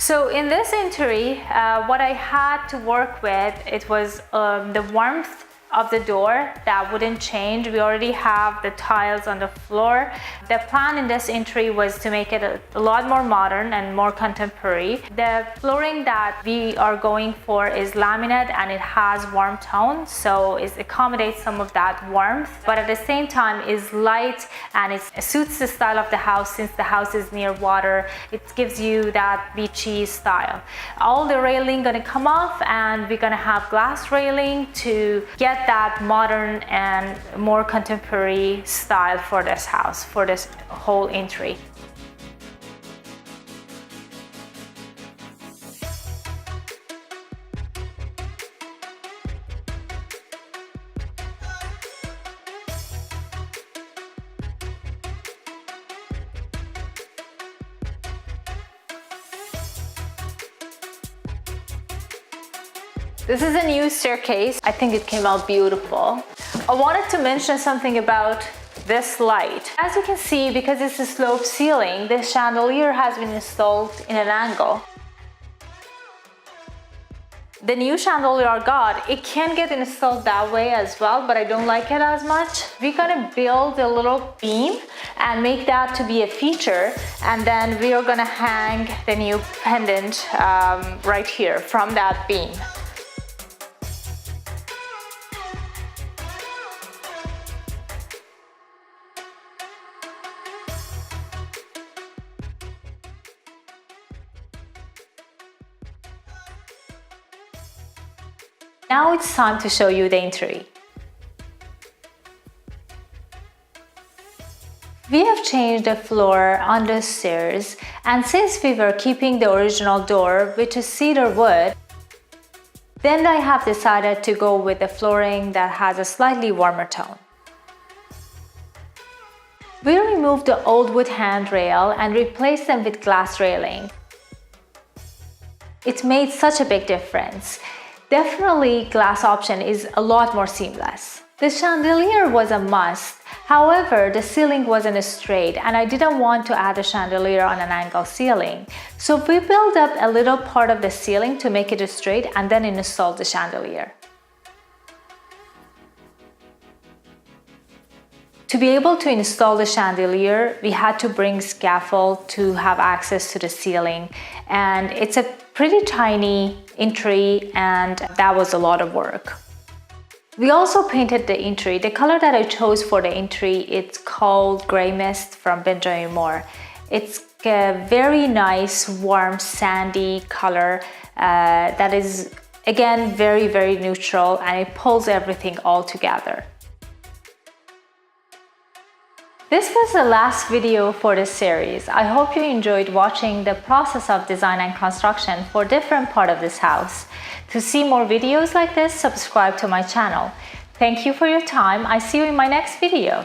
So in this entry, what I had to work with, it was the warmth of the door that wouldn't change. We already have the tiles on the floor. The plan in this entry was to make it a lot more modern and more contemporary. The flooring that we are going for is laminate and it has warm tone, so it accommodates some of that warmth, but at the same time is light and it suits the style of the house. Since the house is near water, it gives you that beachy style. All the railing gonna come off and we're gonna have glass railing to get that modern and more contemporary style for this house, for this whole entry. This is a new staircase. I think it came out beautiful. I wanted to mention something about this light. As you can see, because it's a sloped ceiling, this chandelier has been installed in an angle. The new chandelier I got, it can get installed that way as well, but I don't like it as much. We're gonna build a little beam and make that to be a feature, and then we are gonna hang the new pendant right here from that beam. Now it's time to show you the entry. We have changed the floor on the stairs, and since we were keeping the original door, which is cedar wood, then I have decided to go with the flooring that has a slightly warmer tone. We removed the old wood handrail and replaced them with glass railing. It made such a big difference. Definitely, glass option is a lot more seamless. The chandelier was a must. However, the ceiling wasn't straight and I didn't want to add a chandelier on an angle ceiling. So we built up a little part of the ceiling to make it straight and then installed the chandelier. To be able to install the chandelier, we had to bring scaffold to have access to the ceiling, and it's a pretty tiny entry and that was a lot of work. We also painted the entry. The color that I chose for the entry, it's called Grey Mist from Benjamin Moore. It's a very nice, warm, sandy color that is, again, very, very neutral, and it pulls everything all together. This was the last video for this series. I hope you enjoyed watching the process of design and construction for different parts of this house. To see more videos like this, subscribe to my channel. Thank you for your time. I see you in my next video.